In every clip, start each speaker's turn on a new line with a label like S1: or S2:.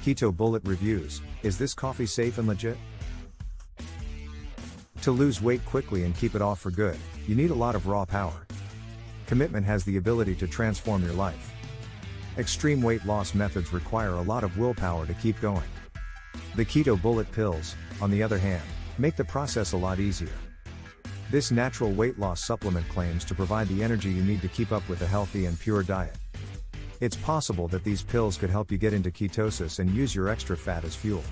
S1: Keto Bullet Reviews. Is this coffee safe and legit? To lose weight quickly and keep it off for good, you need a lot of raw power. Commitment has the ability to transform your life. Extreme weight loss methods require a lot of willpower to keep going. The Keto Bullet pills, on the other hand, make the process a lot easier. This natural weight loss supplement claims to provide the energy you need to keep up with a healthy and pure diet. It's possible that these pills could help you get into ketosis and use your extra fat as fuel.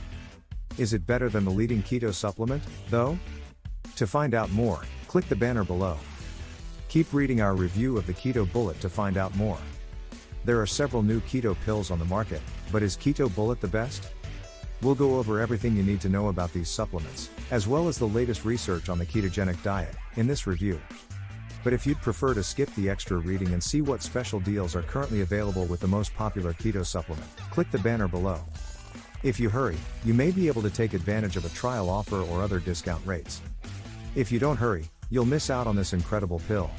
S1: Is it better than the leading keto supplement, though? To find out more, click the banner below. Keep reading our review of the Keto Bullet to find out more. There are several new keto pills on the market, but is Keto Bullet the best? We'll go over everything you need to know about these supplements, as well as the latest research on the ketogenic diet, in this review. But if you'd prefer to skip the extra reading and see what special deals are currently available with the most popular keto supplement, click the banner below. If you hurry, you may be able to take advantage of a trial offer or other discount rates. If you don't hurry, you'll miss out on this incredible pill.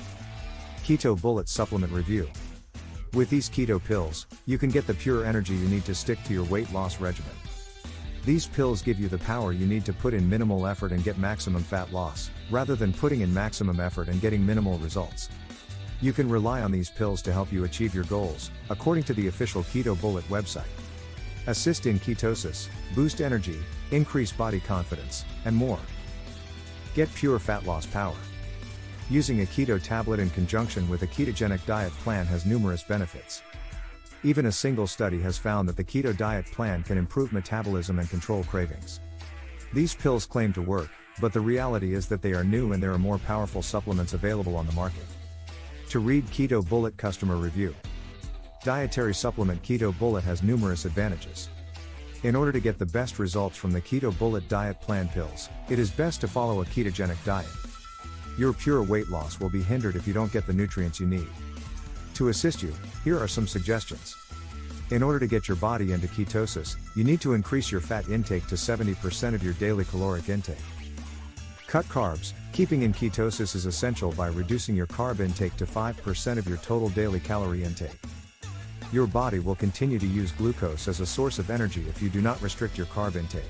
S1: Keto Bullet Supplement Review. With these keto pills, you can get the pure energy you need to stick to your weight loss regimen. These pills give you the power you need to put in minimal effort and get maximum fat loss, rather than putting in maximum effort and getting minimal results. You can rely on these pills to help you achieve your goals, according to the official Keto Bullet website. Assist in ketosis, boost energy, increase body confidence, and more. Get pure fat loss power. Using a keto tablet in conjunction with a ketogenic diet plan has numerous benefits. Even a single study has found that the keto diet plan can improve metabolism and control cravings. These pills claim to work, but the reality is that they are new and there are more powerful supplements available on the market. To read Keto Bullet Customer Review. Dietary supplement Keto Bullet has numerous advantages. In order to get the best results from the Keto Bullet diet plan pills, it is best to follow a ketogenic diet. Your pure weight loss will be hindered if you don't get the nutrients you need. To assist you, here are some suggestions. In order to get your body into ketosis, you need to increase your fat intake to 70% of your daily caloric intake. Cut carbs. Keeping in ketosis is essential by reducing your carb intake to 5% of your total daily calorie intake. Your body will continue to use glucose as a source of energy if you do not restrict your carb intake.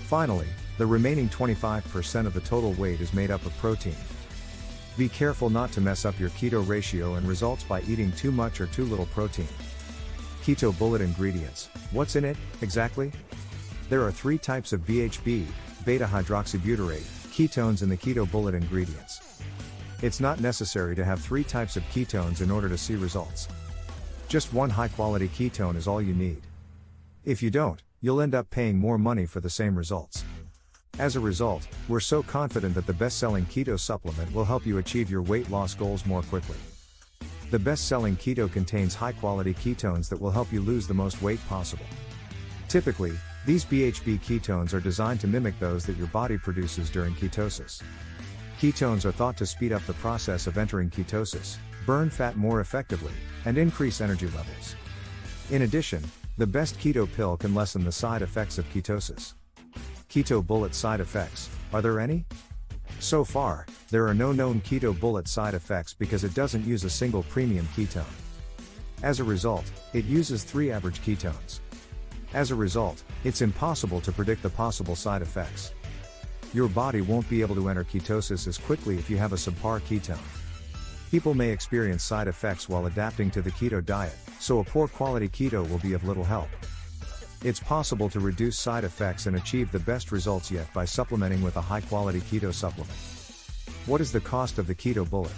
S1: Finally, the remaining 25% of the total weight is made up of protein. Be careful not to mess up your keto ratio and results by eating too much or too little protein. Keto Bullet Ingredients. What's in it, exactly? There are 3 types of BHB, beta-hydroxybutyrate, ketones in the Keto Bullet ingredients. It's not necessary to have 3 types of ketones in order to see results. Just one high-quality ketone is all you need. If you don't, you'll end up paying more money for the same results. As a result, we're so confident that the best-selling keto supplement will help you achieve your weight loss goals more quickly. The best-selling keto contains high-quality ketones that will help you lose the most weight possible. Typically, these BHB ketones are designed to mimic those that your body produces during ketosis. Ketones are thought to speed up the process of entering ketosis, burn fat more effectively, and increase energy levels. In addition, the best keto pill can lessen the side effects of ketosis. Keto Bullet side effects, are there any? So far, there are no known Keto Bullet side effects because it doesn't use a single premium ketone. As a result, it uses 3 average ketones. As a result, it's impossible to predict the possible side effects. Your body won't be able to enter ketosis as quickly if you have a subpar ketone. People may experience side effects while adapting to the keto diet, so a poor quality keto will be of little help. It's possible to reduce side effects and achieve the best results yet by supplementing with a high-quality keto supplement. What is the cost of the Keto Bullet?